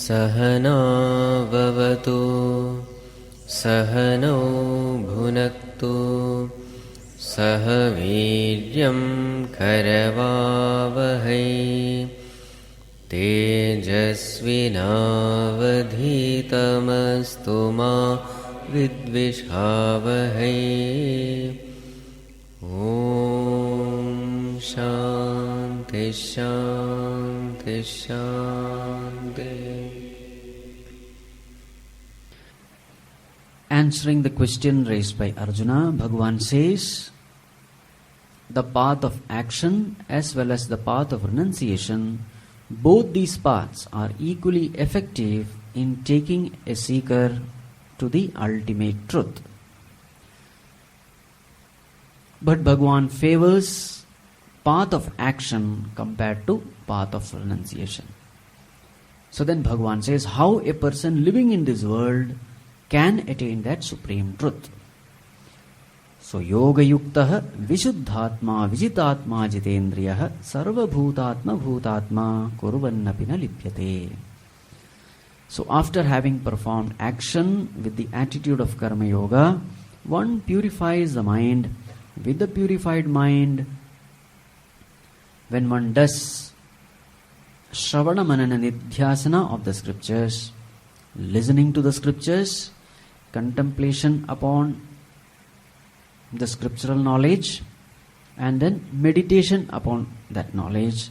सहनाववतु सहनौ भुनक्तु सह वीर्यं करवावहै तेजस्विनावधीतमस्तु मा विद्विषावहै। ॐ शान्ति शान्ति शान्ति। Answering the question raised by Arjuna, Bhagavan says, the path of action as well as the path of renunciation, both these paths are equally effective in taking a seeker to the ultimate truth. But Bhagavan favors path of action compared to path of renunciation. So then Bhagavan says how a person living in this world can attain that supreme truth. So yoga yuktaha vishuddhatma vijitatma jitendriyaha sarva bhutatma bhutatma kurvannapi na lipyate. So after having performed action with the attitude of karma yoga, one purifies the mind. With the purified mind, when one does Shravana Manana Nidhyasana of the scriptures, listening to the scriptures, contemplation upon the scriptural knowledge, and then meditation upon that knowledge,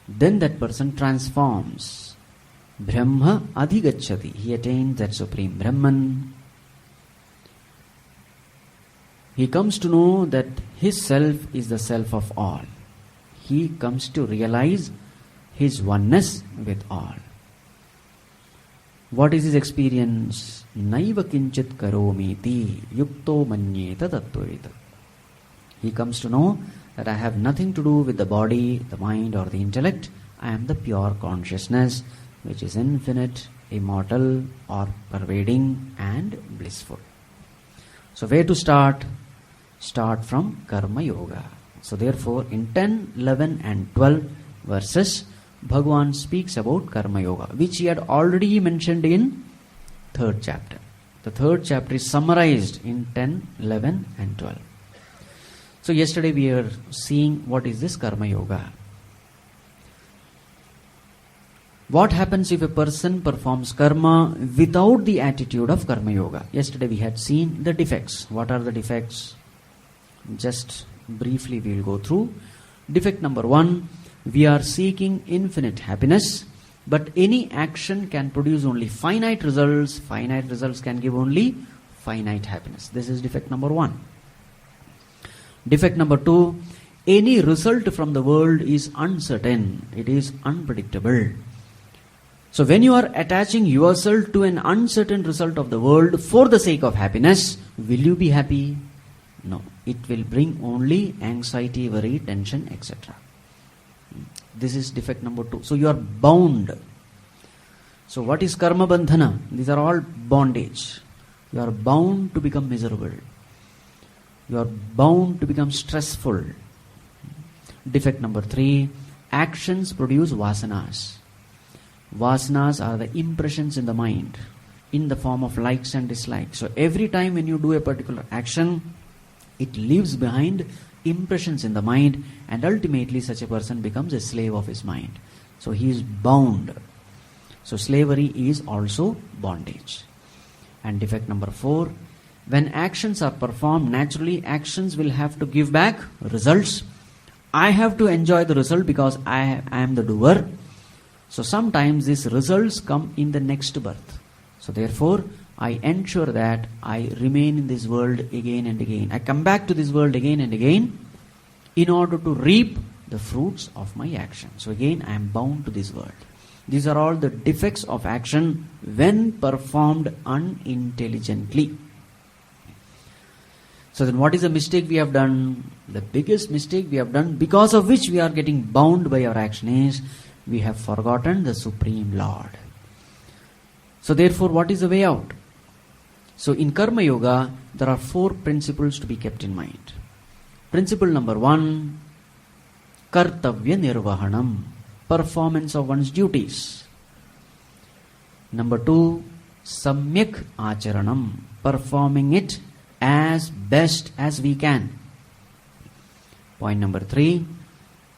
then that person transforms. Brahma adhigacchati. He attains that supreme Brahman. He comes to know that his self is the self of all. He comes to realize his oneness with all. What is his experience? Naiva kinchit karomiti yukto manyeta tattvavita. He comes to know that I have nothing to do with the body, the mind or the intellect. I am the pure consciousness which is infinite, immortal or pervading and blissful. So where to start? Start from Karma Yoga. So therefore in 10, 11 and 12 verses, Bhagavan speaks about Karma Yoga, which he had already mentioned in 3rd chapter. The 3rd chapter is summarized in 10, 11 and 12. So yesterday we were seeing what is this Karma Yoga. What happens if a person performs karma without the attitude of Karma Yoga? Yesterday we had seen the defects. What are the defects? Just briefly we will go through. Defect number 1, we are seeking infinite happiness, but any action can produce only finite results. Finite results can give only finite happiness. This is defect number 1. Defect number 2, any result from the world is uncertain. It is unpredictable. So when you are attaching yourself to an uncertain result of the world for the sake of happiness, will you be happy? No. It will bring only anxiety, worry, tension, etc. This is defect number 2. So you are bound. So what is karma bandhana? These are all bondage. You are bound to become miserable. You are bound to become stressful. Defect number 3, actions produce vasanas. Vasanas are the impressions in the mind in the form of likes and dislikes. So every time when you do a particular action, it leaves behind impressions in the mind, and ultimately such a person becomes a slave of his mind. So he is bound. So slavery is also bondage. And defect number 4, when actions are performed, naturally actions will have to give back results. I have to enjoy the result because I am the doer. So sometimes these results come in the next birth. So therefore, I ensure that I remain in this world again and again. I come back to this world again and again in order to reap the fruits of my action. So again, I am bound to this world. These are all the defects of action when performed unintelligently. So then what is the mistake we have done? The biggest mistake we have done, because of which we are getting bound by our action, is we have forgotten the Supreme Lord. So therefore, what is the way out? So in Karma Yoga, there are 4 principles to be kept in mind. Principle number 1, Kartavya Nirvahanam, performance of one's duties. Number 2, Samyak Acharanam, performing it as best as we can. Point number 3,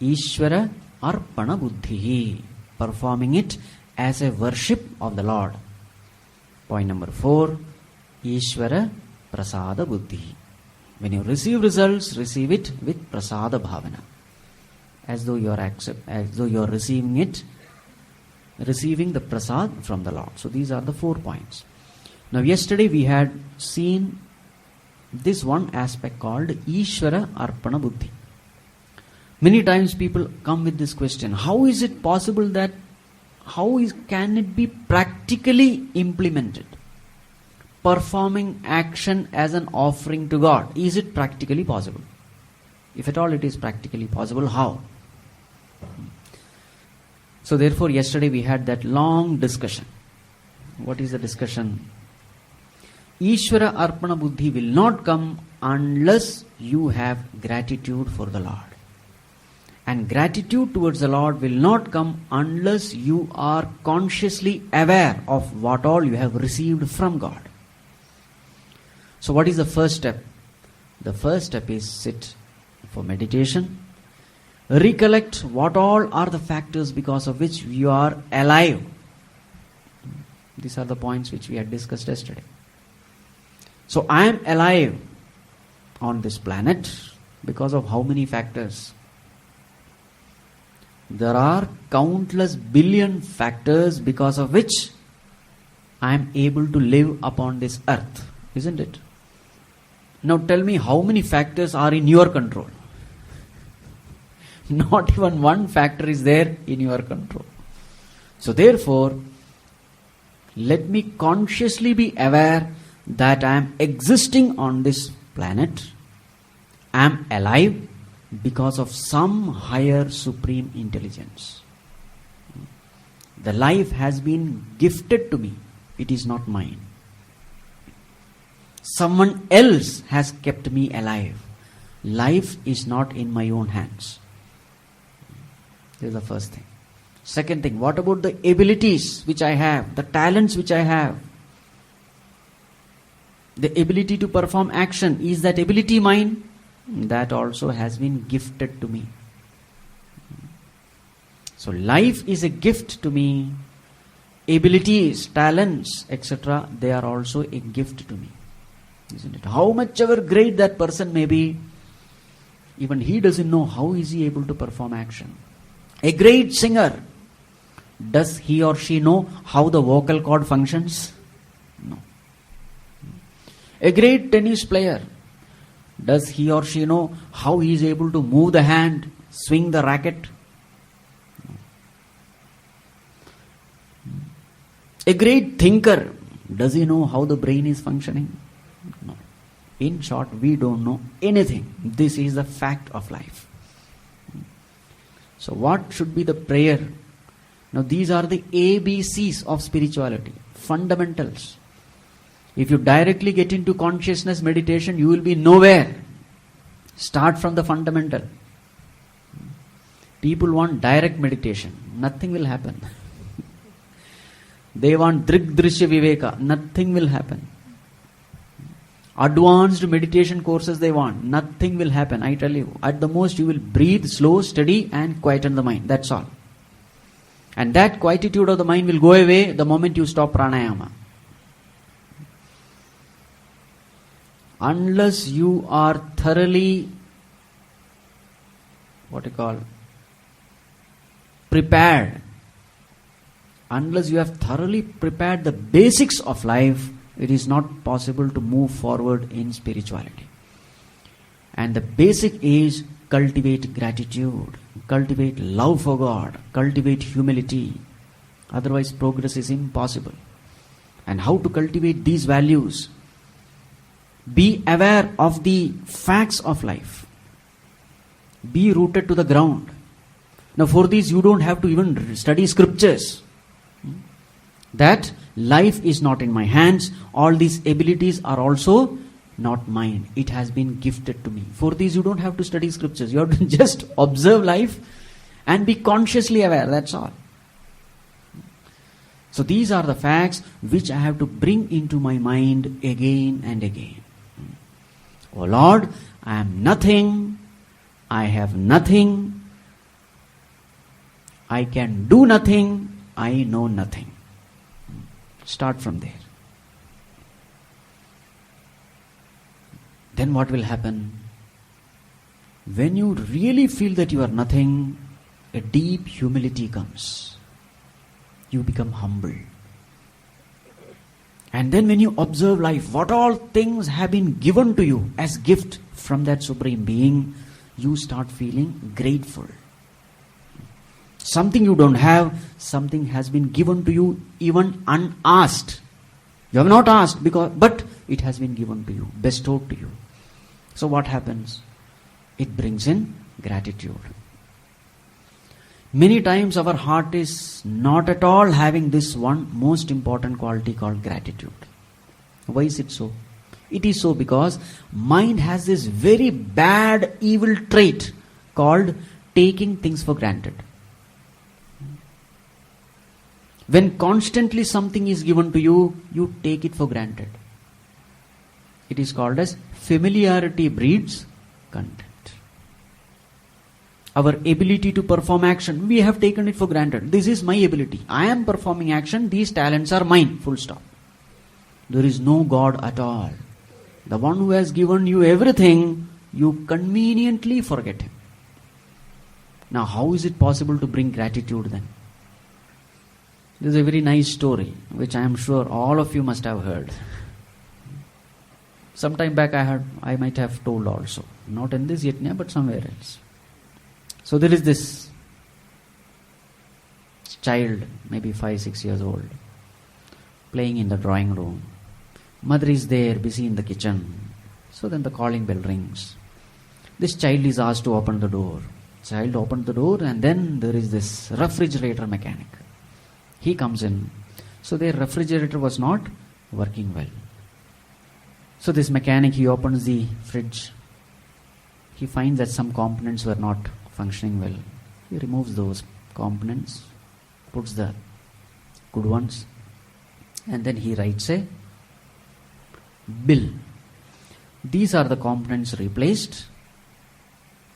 Ishvara Arpana Buddhihi, performing it as a worship of the Lord. Point number 4, Ishvara Prasada Buddhihi. When you receive results, receive it with Prasada Bhavana, as though you are receiving the Prasad from the Lord. So these are the 4 points. Now yesterday we had seen this one aspect called Ishvara Arpana Buddhi. Many times people come with this question: how is it possible that, can it be practically implemented? Performing action as an offering to God, is it practically possible? If at all it is practically possible, how? So therefore yesterday we had that long discussion. What is the discussion? Ishvara Arpana Buddhi will not come unless you have gratitude for the Lord. And gratitude towards the Lord will not come unless you are consciously aware of what all you have received from God. So what is the first step? The first step is sit for meditation. Recollect what all are the factors because of which you are alive. These are the points which we had discussed yesterday. So I am alive on this planet because of how many factors? There are countless billion factors because of which I am able to live upon this earth, isn't it? Now tell me, how many factors are in your control? Not even one factor is there in your control. So therefore, let me consciously be aware that I am existing on this planet. I am alive because of some higher supreme intelligence. The life has been gifted to me. It is not mine. Someone else has kept me alive. Life is not in my own hands. This is the first thing. Second thing, what about the abilities which I have, the talents which I have? The ability to perform action, is that ability mine? That also has been gifted to me. So life is a gift to me. Abilities, talents, etc., they are also a gift to me. Isn't it? How much ever great that person may be, even he doesn't know how is he able to perform action. A great singer, does he or she know how the vocal cord functions? No. A great tennis player, does he or she know how he is able to move the hand, swing the racket? No. A great thinker, does he know how the brain is functioning? No. In short, we don't know anything. This is the fact of life. So what should be the prayer? Now these are the ABCs of spirituality, fundamentals. If you directly get into consciousness meditation, you will be nowhere. Start from the fundamental. People want direct meditation. Nothing will happen. They want Drig Drishya Viveka. Nothing will happen. Advanced meditation courses they want. Nothing will happen, I tell you. At the most you will breathe slow, steady and quieten the mind. That's all. And that quietude of the mind will go away the moment you stop pranayama. Unless you are thoroughly, prepared Unless you have thoroughly prepared the basics of life, it is not possible to move forward in spirituality. And the basic is cultivate gratitude, cultivate love for God, cultivate humility. Otherwise, progress is impossible. And how to cultivate these values? Be aware of the facts of life. Be rooted to the ground. Now, for this, you don't have to even study scriptures. That life is not in my hands. All these abilities are also not mine. It has been gifted to me. For these, you don't have to study scriptures. You have to just observe life and be consciously aware. That's all. So these are the facts which I have to bring into my mind again and again. Oh Lord, I am nothing. I have nothing. I can do nothing. I know nothing. Start from there. Then what will happen? When you really feel that you are nothing, a deep humility comes. You become humble. And then when you observe life, what all things have been given to you as gift from that Supreme Being, you start feeling grateful. Something you don't have, something has been given to you even unasked. You have not asked, but it has been given to you, bestowed to you. So what happens? It brings in gratitude. Many times our heart is not at all having this one most important quality called gratitude. Why is it so? It is so because mind has this very bad evil trait called taking things for granted. When constantly something is given to you, you take it for granted. It is called as familiarity breeds contempt. Our ability to perform action, we have taken it for granted. This is my ability. I am performing action. These talents are mine. Full stop. There is no God at all. The one who has given you everything, you conveniently forget him. Now, how is it possible to bring gratitude then? This is a very nice story, which I am sure all of you must have heard. Some time back I might have told also. Not in this yajna, but somewhere else. So there is this child, maybe 5-6 years old, playing in the drawing room. Mother is there, busy in the kitchen. So then the calling bell rings. This child is asked to open the door. Child opened the door, and then there is this refrigerator mechanic. He comes in. So their refrigerator was not working well. So this mechanic, he opens the fridge. He finds that some components were not functioning well. He removes those components, puts the good ones, and then he writes a bill. These are the components replaced.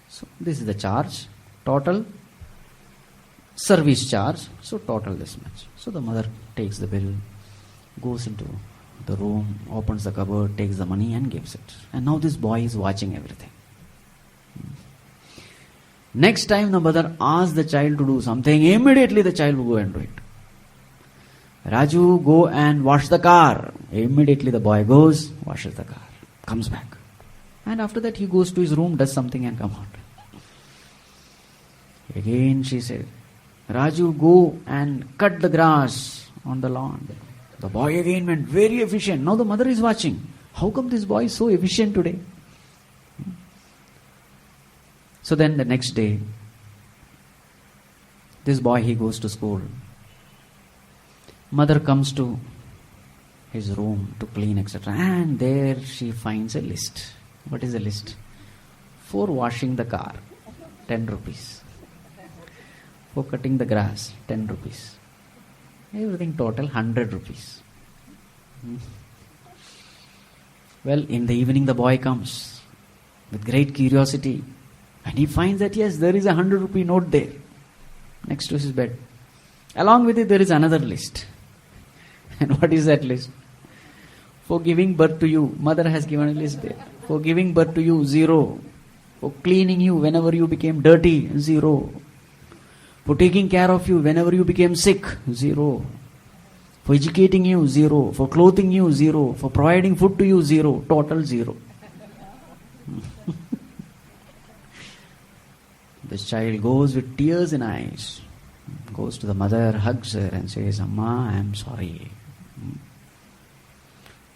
So this is the charge, total service charge, so total this much. So the mother takes the bill, goes into the room, opens the cupboard, takes the money and gives it. And now this boy is watching everything. Next time the mother asks the child to do something, immediately the child will go and do it. Raju, go and wash the car. Immediately the boy goes, washes the car, comes back. And after that he goes to his room, does something and come out. Again she said, Raju, go and cut the grass on the lawn. The boy again went very efficient. Now the mother is watching. How come this boy is so efficient today? So then the next day, this boy, he goes to school. Mother comes to his room to clean, etc. And there she finds a list. What is the list? For washing the car, 10 rupees. For cutting the grass, 10 rupees. Everything total 100 rupees. Well, in the evening the boy comes with great curiosity. And he finds that yes, there is a 100 rupee note there next to his bed. Along with it there is another list. And what is that list? For giving birth to you, mother has given a list there. For giving birth to you, 0. For cleaning you whenever you became dirty, 0. For taking care of you whenever you became sick, 0. For educating you, 0. For clothing you, 0. For providing food to you, 0. Total 0. This child goes with tears in eyes, goes to the mother, hugs her and says, Amma, I am sorry.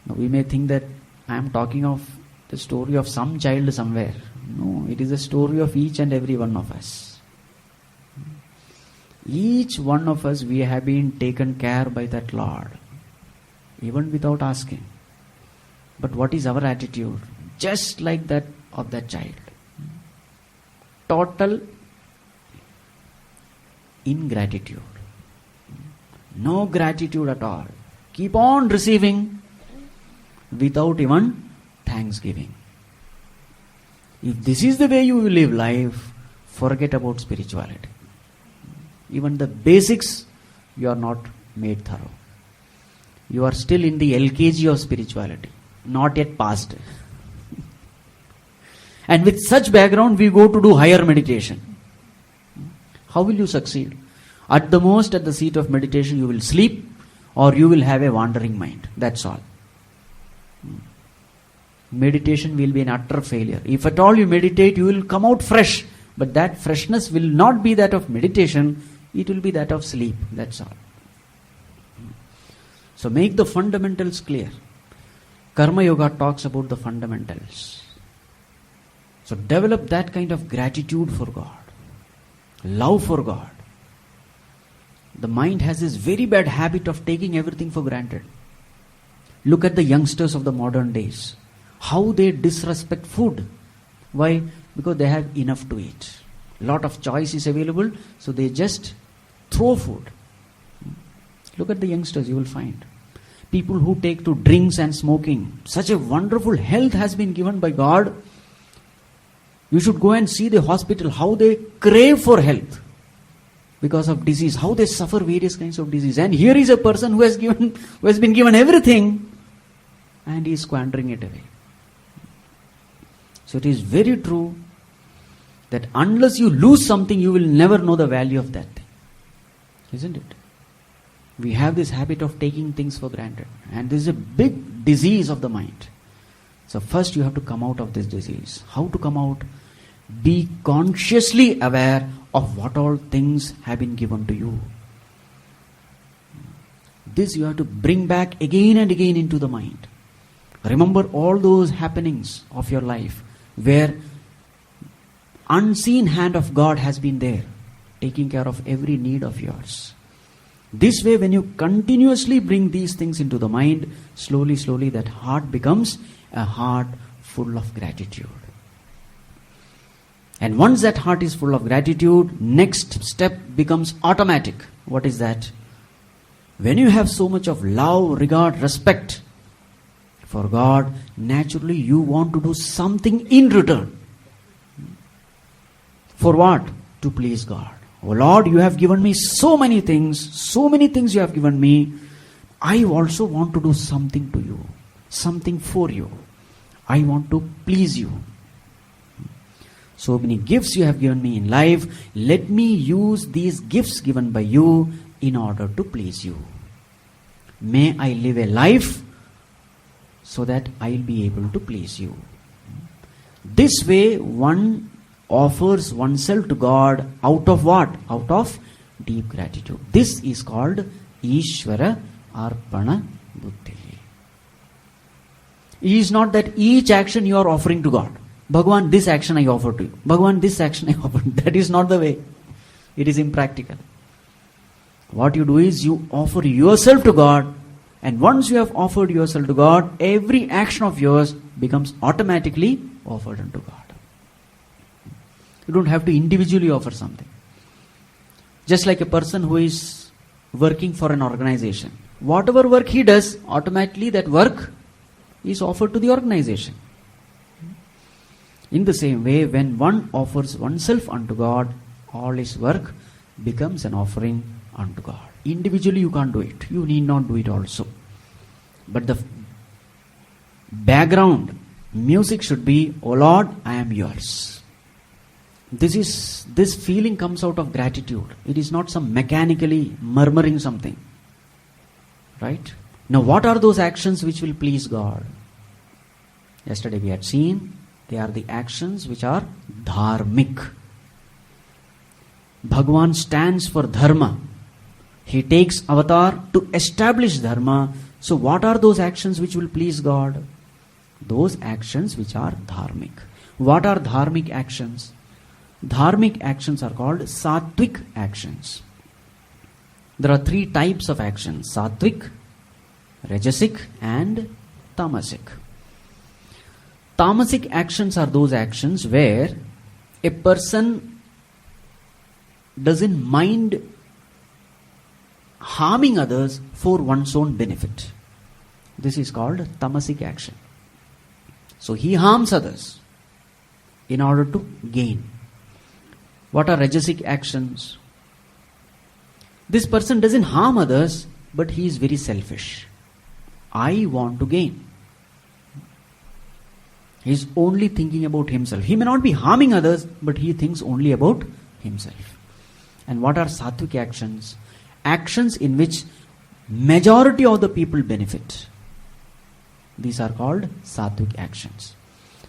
Now we may think that I am talking of the story of some child somewhere. No, it is the story of each and every one of us. Each one of us, we have been taken care by that Lord, even without asking. But what is our attitude? Just like that of that child. Total ingratitude. No gratitude at all. Keep on receiving without even thanksgiving. If this is the way you will live life, forget about spirituality. Even the basics, you are not made thorough. You are still in the LKG of spirituality, not yet passed. And with such background, we go to do higher meditation. How will you succeed? At the most, at the seat of meditation, you will sleep or you will have a wandering mind. That's all. Meditation will be an utter failure. If at all you meditate, you will come out fresh. But that freshness will not be that of meditation, it will be that of sleep. That's all. So make the fundamentals clear. Karma Yoga talks about the fundamentals. So develop that kind of gratitude for God, love for God. The mind has this very bad habit of taking everything for granted. Look at the youngsters of the modern days. How they disrespect food. Why? Because they have enough to eat. Lot of choice is available, so they just throw food. Look at the youngsters, you will find. People who take to drinks and smoking. Such a wonderful health has been given by God. You should go and see the hospital, how they crave for health because of disease, how they suffer various kinds of disease. And here is a person who has been given everything and he is squandering it away. So it is very true that unless you lose something, you will never know the value of that thing. Isn't it? We have this habit of taking things for granted. And this is a big disease of the mind. So first you have to come out of this disease. How to come out? Be consciously aware of what all things have been given to you. This you have to bring back again and again into the mind. Remember all those happenings of your life where unseen hand of God has been there, taking care of every need of yours. This way, when you continuously bring these things into the mind, slowly, slowly that heart becomes a heart full of gratitude. And once that heart is full of gratitude, next step becomes automatic. What is that? When you have so much of love, regard, respect for God, naturally you want to do something in return. For what? To please God. Oh Lord, you have given me so many things you have given me. I also want to do something to you, something for you. I want to please you. So many gifts you have given me in life. Let me use these gifts given by you in order to please you. May I live a life so that I will be able to please you. This way one offers oneself to God out of what? Out of deep gratitude. This is called Ishvara Arpana Buddhi. It is not that each action you are offering to God. Bhagavan, this action I offer to you. Bhagavan, this action I offer to you. That is not the way. It is impractical. What you do is you offer yourself to God, and once you have offered yourself to God, every action of yours becomes automatically offered unto God. You don't have to individually offer something. Just like a person who is working for an organization. Whatever work he does, automatically that work is offered to the organization. In the same way, when one offers oneself unto God, all his work becomes an offering unto God. Individually you can't do it. You need not do it also. But the background music should be, O Lord, I am yours. This feeling comes out of gratitude. It is not some mechanically murmuring something. Right? Now what are those actions which will please God? Yesterday we had seen they are the actions which are dharmic. Bhagwan stands for dharma. He takes avatar to establish dharma. So what are those actions which will please God? Those actions which are dharmic. What are dharmic actions? Dharmic actions are called sattvic actions. There are three types of actions: sattvic, rajasic and tamasic. Tamasic actions are those actions where a person doesn't mind harming others for one's own benefit. This is called tamasic action. So he harms others in order to gain. What are rajasic actions? This person doesn't harm others, but he is very selfish. I want to gain. He is only thinking about himself. He may not be harming others, but he thinks only about himself. And what are sattvic actions? Actions in which majority of the people benefit. These are called sattvic actions.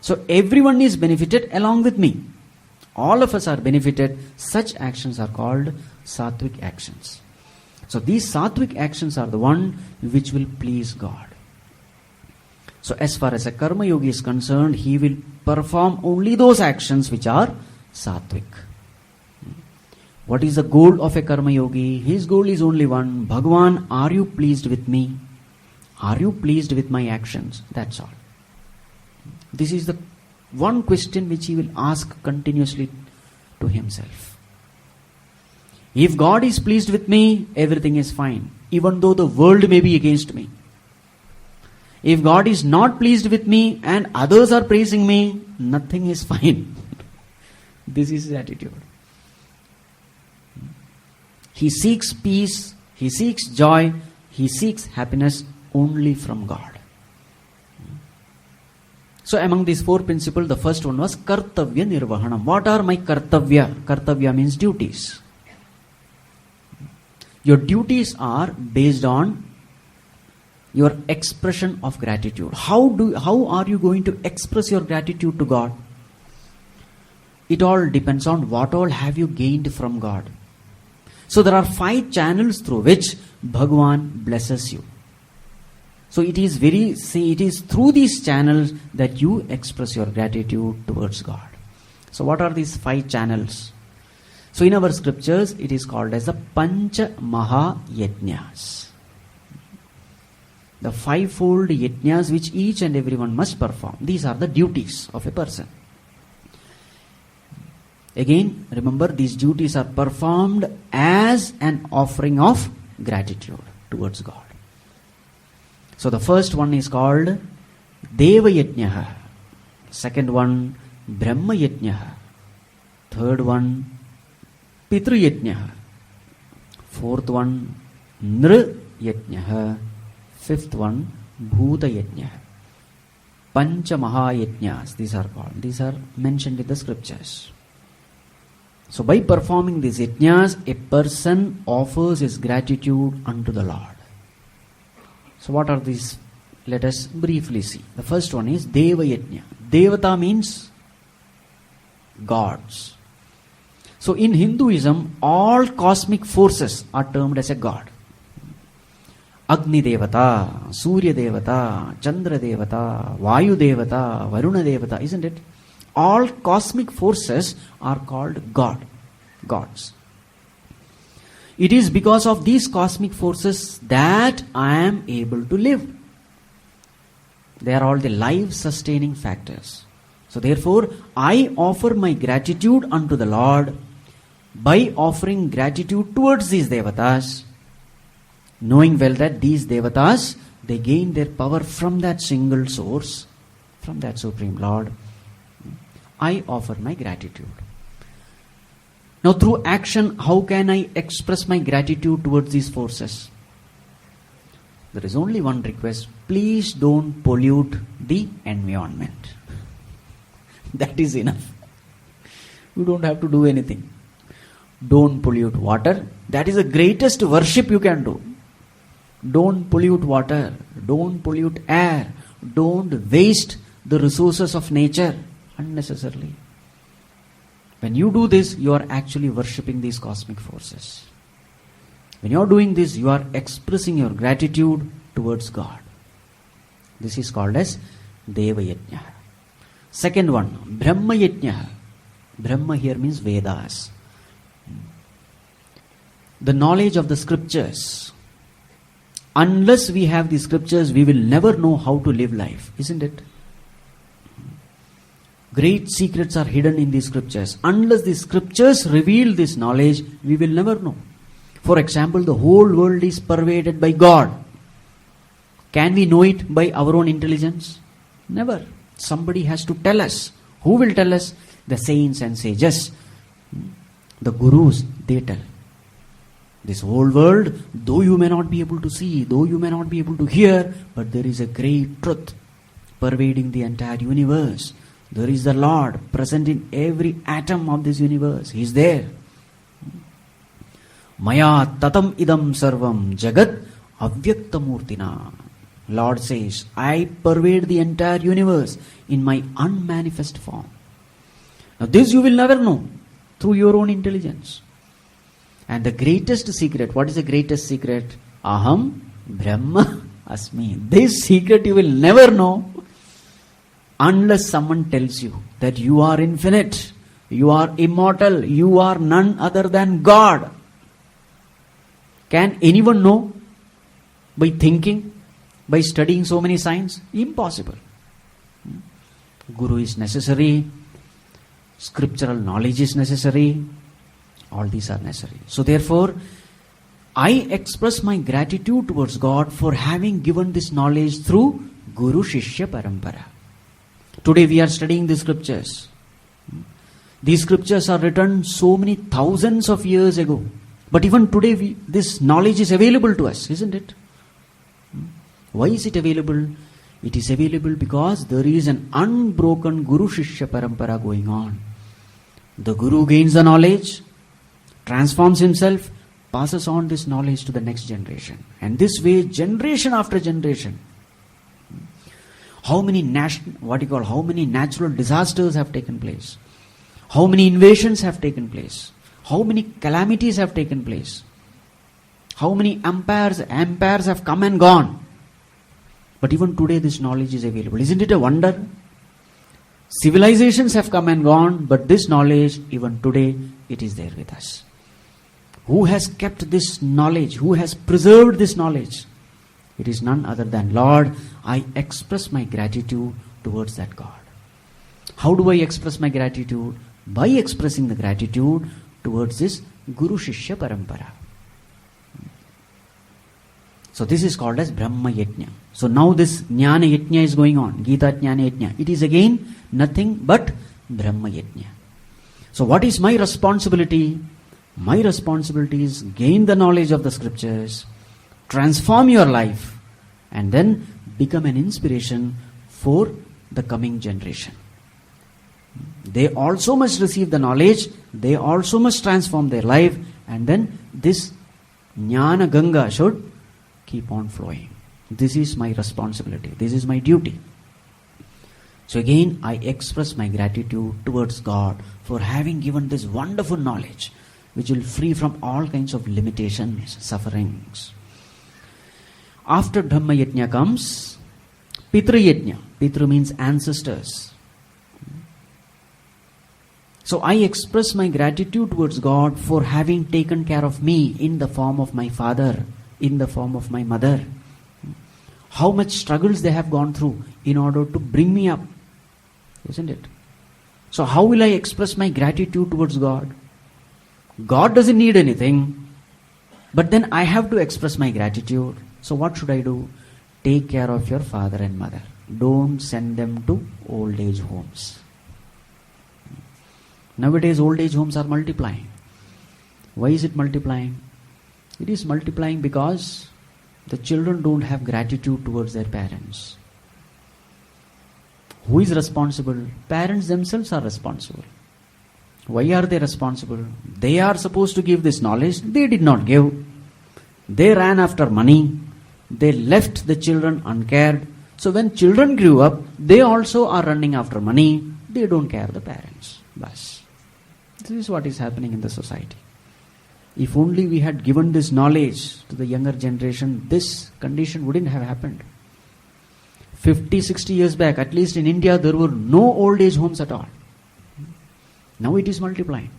So everyone is benefited along with me. All of us are benefited. Such actions are called sattvic actions. So these sattvic actions are the one which will please God. So as far as a karma yogi is concerned, he will perform only those actions which are sattvic. What is the goal of a karma yogi? His goal is only one. Bhagwan, are you pleased with me? Are you pleased with my actions? That's all. This is the one question which he will ask continuously to himself. If God is pleased with me, everything is fine, even though the world may be against me. If God is not pleased with me and others are praising me, nothing is fine. This is his attitude. He seeks peace, he seeks joy, he seeks happiness only from God. So among these four principles, the first one was kartavya nirvahanam. What are my kartavya? Kartavya means duties. Your duties are based on your expression of gratitude. How are you going to express your gratitude to God? It all depends on what all have you gained from God. So there are 5 channels through which Bhagwan blesses you. So it is through these channels that you express your gratitude towards God. So what are these 5 channels? So in our scriptures, it is called as the Pancha Maha Yajnas. The 5-fold yajnas which each and everyone must perform. These are the duties of a person. Again, remember, these duties are performed as an offering of gratitude towards God. So the first one is called Deva Yajnaha. Second one, Brahma Yajnaha. Third one, Pitru Yajnaha. Fourth one, Nr Yajnaha. Fifth one, Bhuta Yajnaha. Pancha Maha Yajnas, these are called. These are mentioned in the scriptures. So by performing these yajnas, a person offers his gratitude unto the Lord. So what are these? Let us briefly see. The first one is Deva Yajna. Devata means gods. So in Hinduism, all cosmic forces are termed as a god. Agni Devata, Surya Devata, Chandra Devata, Vayu Devata, Varuna Devata, isn't it? All cosmic forces are called gods. It is because of these cosmic forces that I am able to live. They are all the life-sustaining factors. So therefore, I offer my gratitude unto the Lord by offering gratitude towards these devatas, knowing well that these devatas, they gain their power from that single source, from that Supreme Lord. I offer my gratitude. Now through action, how can I express my gratitude towards these forces? There is only one request. Please don't pollute the environment. That is enough. You don't have to do anything. Don't pollute water. That is the greatest worship you can do. Don't pollute water. Don't pollute air. Don't waste the resources of nature unnecessarily. When you do this, you are actually worshipping these cosmic forces. When you are doing this, you are expressing your gratitude towards God. This is called as Deva Yajna. Second one, Brahma Yajna. Brahma here means Vedas. The knowledge of the scriptures. Unless we have the scriptures, we will never know how to live life, isn't it? Great secrets are hidden in the scriptures. Unless the scriptures reveal this knowledge, we will never know. For example, the whole world is pervaded by God. Can we know it by our own intelligence? Never. Somebody has to tell us. Who will tell us? The saints and sages. The gurus, they tell. This whole world, though you may not be able to see, though you may not be able to hear, but there is a great truth pervading the entire universe. There is the Lord present in every atom of this universe. He is there. Maya tatam idam sarvam jagat avyaktamurtina. Lord says, I pervade the entire universe in my unmanifest form. Now this you will never know through your own intelligence. And the greatest secret, what is the greatest secret? Aham Brahma Asmi. This secret you will never know unless someone tells you that you are infinite, you are immortal, you are none other than God. Can anyone know by thinking, by studying so many signs? Impossible. Guru is necessary, scriptural knowledge is necessary, all these are necessary. So therefore, I express my gratitude towards God for having given this knowledge through Guru Shishya Parampara. Today we are studying the scriptures. These scriptures are written so many thousands of years ago. But even today this knowledge is available to us, isn't it? Why is it available? It is available because there is an unbroken Guru Shishya Parampara going on. The Guru gains the knowledge, transforms himself, passes on this knowledge to the next generation. And this way, generation after generation, how many natural disasters have taken place? How many invasions have taken place? How many calamities have taken place? How many empires have come and gone? But even today this knowledge is available. Isn't it a wonder? Civilizations have come and gone, but this knowledge, even today, it is there with us. Who has kept this knowledge? Who has preserved this knowledge? It is none other than Lord. I express my gratitude towards that God. How do I express my gratitude? By expressing the gratitude towards this Guru Shishya Parampara. So this is called as Brahma Yajna. So now this Jnana Yajna is going on. Gita Jnana Yajna. It is again nothing but Brahma Yajna. So what is my responsibility? My responsibility is gain the knowledge of the scriptures, transform your life, and then become an inspiration for the coming generation. They also must receive the knowledge, they also must transform their life, and then this Jnana Ganga should keep on flowing. This is my responsibility, this is my duty. So again, I express my gratitude towards God for having given this wonderful knowledge, which will free from all kinds of limitations, sufferings. After Brahma Yajna comes Pitru Yajna. Pitru means ancestors. So I express my gratitude towards God for having taken care of me in the form of my father, in the form of my mother. How much struggles they have gone through in order to bring me up, isn't it? So how will I express my gratitude towards God? God doesn't need anything, but then I have to express my gratitude. So what should I do? Take care of your father and mother. Don't send them to old age homes. Nowadays old age homes are multiplying. Why is it multiplying? It is multiplying because the children don't have gratitude towards their parents. Who is responsible? Parents themselves are responsible. Why are they responsible? They are supposed to give this knowledge. They did not give. They ran after money. They left the children uncared. So when children grew up, they also are running after money. They don't care the parents. Bas. This is what is happening in the society. If only we had given this knowledge to the younger generation, this condition wouldn't have happened. 50, 60 years back, at least in India, there were no old age homes at all. Now it is multiplying.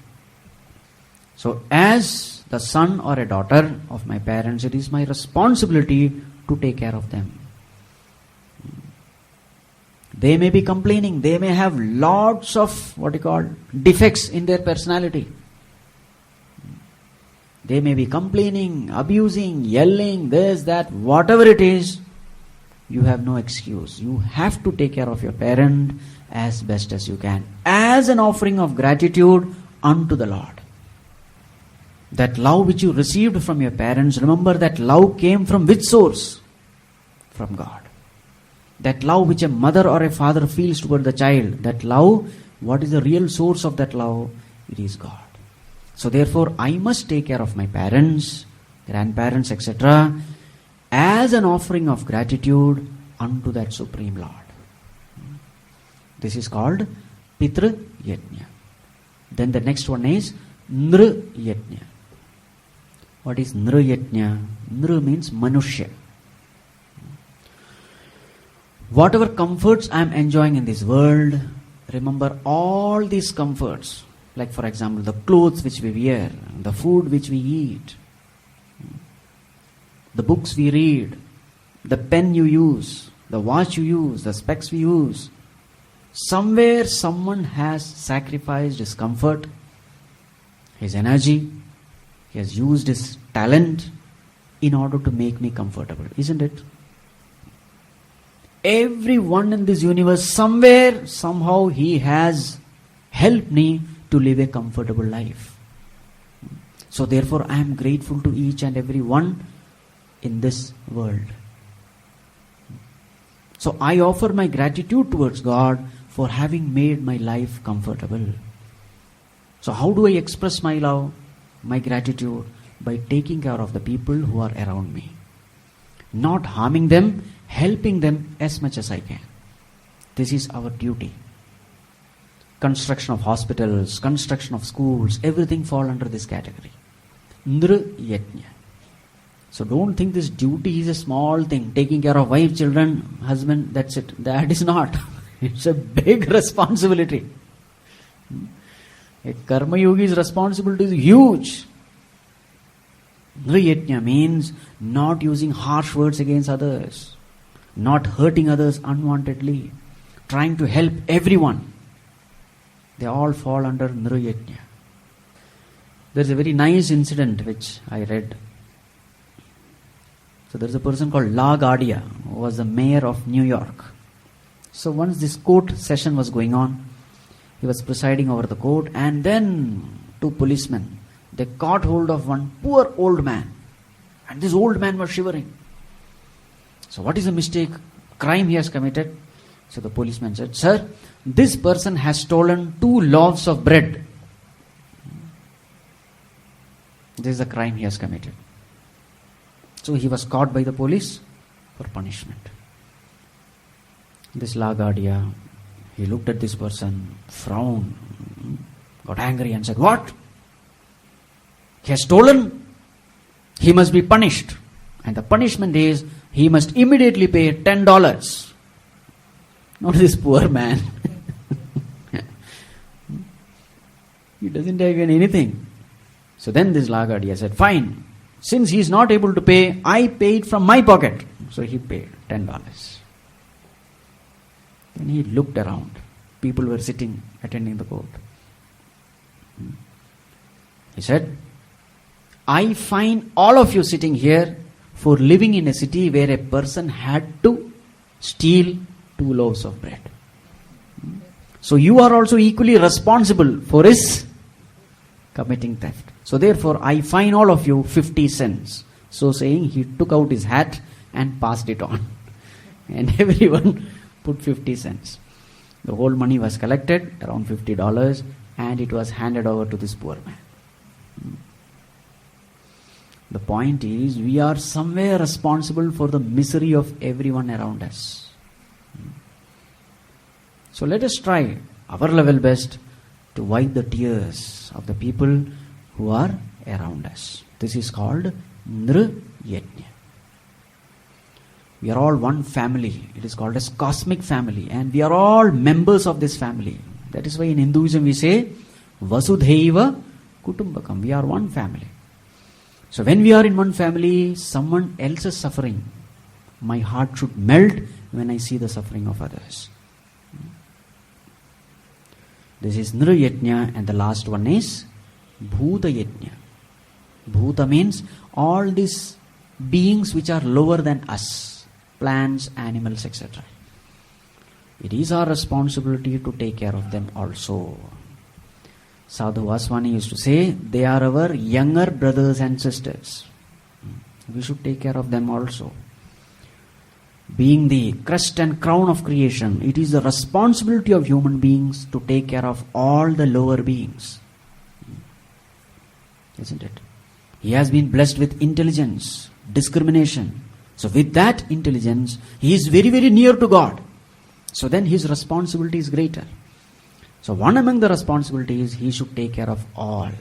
So as the son or a daughter of my parents, it is my responsibility to take care of them. They may be complaining, they may have lots of defects in their personality. They may be complaining, abusing, yelling, this, that, whatever it is. You have no excuse. You have to take care of your parent as best as you can, as an offering of gratitude unto the Lord. That love which you received from your parents, remember that love came from which source? From God. That love which a mother or a father feels toward the child, that love, what is the real source of that love? It is God. So therefore, I must take care of my parents, grandparents, etc., as an offering of gratitude unto that Supreme Lord. This is called Pitru Yajna. Then the next one is Nru Yajna. What is Nru Yajna? Nru means Manushya. Whatever comforts I am enjoying in this world, remember all these comforts, like for example the clothes which we wear, the food which we eat, the books we read, the pen you use, the watch you use, the specs we use. Somewhere someone has sacrificed his comfort, his energy, he has used his talent in order to make me comfortable, isn't it? Everyone in this universe, somewhere, somehow he has helped me to live a comfortable life. So therefore I am grateful to each and every one in this world. So I offer my gratitude towards God for having made my life comfortable. So how do I express my love, my gratitude? By taking care of the people who are around me. Not harming them, helping them as much as I can. This is our duty. Construction of hospitals, construction of schools, everything fall under this category. Nru Yajna. So don't think this duty is a small thing. Taking care of wife, children, husband, that's it. That is not. It's a big responsibility. A Karma Yogi's responsibility is huge. Nru Yajna means not using harsh words against others, not hurting others unwantedly, trying to help everyone. They all fall under Nru Yajna. There's a very nice incident which I read. So there's a person called LaGuardia who was the mayor of New York. So once this court session was going on, he was presiding over the court, and then two policemen, they caught hold of one poor old man, and this old man was shivering. So what is the mistake, crime he has committed? So the policeman said, "Sir, this person has stolen 2 loaves of bread. This is the crime he has committed." So he was caught by the police for punishment. This LaGuardia, he looked at this person, frowned, got angry and said, "What? He has stolen? He must be punished. And the punishment is, he must immediately pay $10. Not this poor man. He doesn't have anything. So then this LaGuardia said, "Fine. Since he is not able to pay, I paid from my pocket." So he paid $10. Then he looked around. People were sitting, attending the court. He said, "I fine all of you sitting here for living in a city where a person had to steal 2 loaves of bread. So you are also equally responsible for his committing theft. So therefore I fine all of you 50 cents. So saying, he took out his hat and passed it on. And everyone put 50 cents. The whole money was collected, around $50. and it was handed over to this poor man. The point is, we are somewhere responsible for the misery of everyone around us. So let us try our level best to wipe the tears of the people who are around us. This is called Nriyajna. We are all one family. It is called as cosmic family, and we are all members of this family. That is why in Hinduism we say Vasudhaiva Kutumbakam. We are one family. So when we are in one family, someone else is suffering. My heart should melt when I see the suffering of others. This is Nriyajna, and the last one is Bhuta Yajna. Bhuta means all these beings which are lower than us, plants, animals, etc. It is our responsibility to take care of them also. Sadhu Vaswani used to say, they are our younger brothers and sisters. We should take care of them also. Being the crest and crown of creation, it is the responsibility of human beings to take care of all the lower beings. Isn't it? He has been blessed with intelligence, discrimination. So with that intelligence, he is very, very near to God. So then his responsibility is greater. So one among the responsibilities, he should take care of all.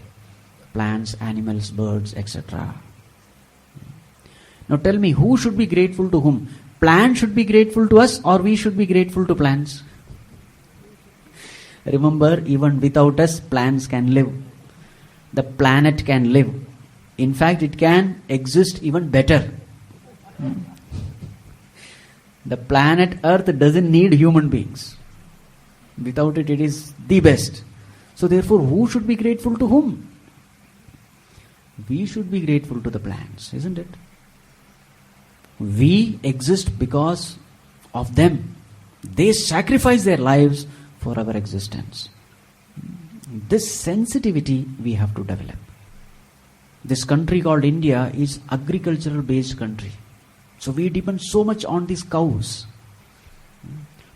Plants, animals, birds, etc. Now tell me, who should be grateful to whom? Plants should be grateful to us, or we should be grateful to plants? Remember, even without us, plants can live. The planet can live. In fact, it can exist even better. The planet Earth doesn't need human beings. Without it, it is the best. So therefore, who should be grateful to whom? We should be grateful to the plants, isn't it? We exist because of them. They sacrifice their lives for our existence. This sensitivity we have to develop. This country called India is agricultural based country. So we depend so much on these cows.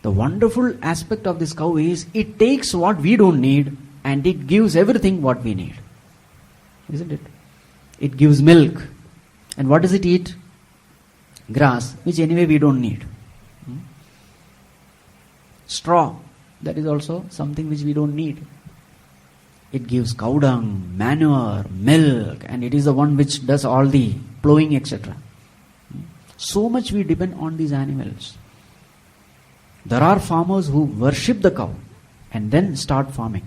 The wonderful aspect of this cow is it takes what we don't need and it gives everything what we need. Isn't it? It gives milk. And what does it eat? Grass, which anyway we don't need. Straw, that is also something which we don't need. It gives cow dung, manure, milk, and it is the one which does all the plowing, etc. So much we depend on these animals. There are farmers who worship the cow and then start farming.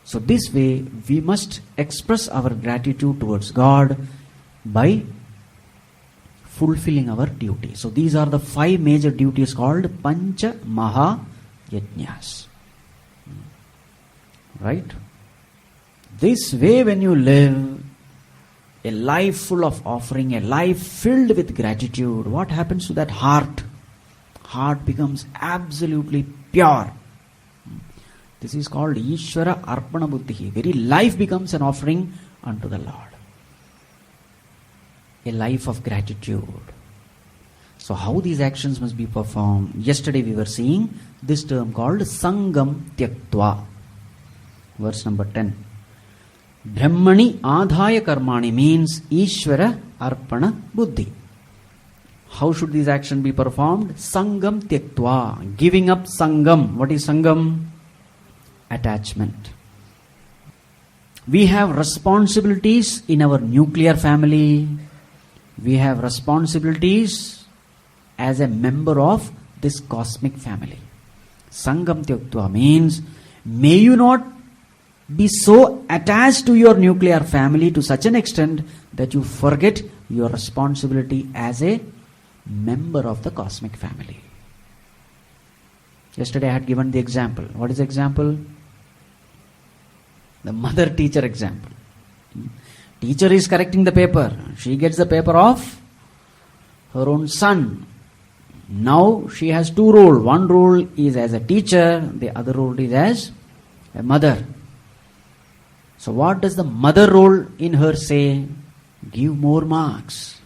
So this way we must express our gratitude towards God by fulfilling our duty. So these are the 5 major duties called Pancha Maha Yajnas. Right? This way when you live a life full of offering, a life filled with gratitude, what happens to that heart? Heart becomes absolutely pure. This is called Ishvara Arpana Buddhi. Very life becomes an offering unto the Lord. A life of gratitude. So how these actions must be performed? Yesterday we were seeing this term called Sangam Tyaktva. Verse number 10. Brahmani Adhaya Karmani means Ishvara Arpana Buddhi. How should these actions be performed? Sangam Tyaktva. Giving up Sangam. What is Sangam? Attachment. We have responsibilities in our nuclear family. We have responsibilities as a member of this cosmic family. Sangam Tyaktva means, may you not be so attached to your nuclear family to such an extent that you forget your responsibility as a member of the cosmic family. Yesterday I had given the example. What is the example? The mother-teacher example. Teacher is correcting the paper. She gets the paper of her own son. Now she has 2 roles. One role is as a teacher, the other role is as a mother. So what does the mother role in her say? Give more marks.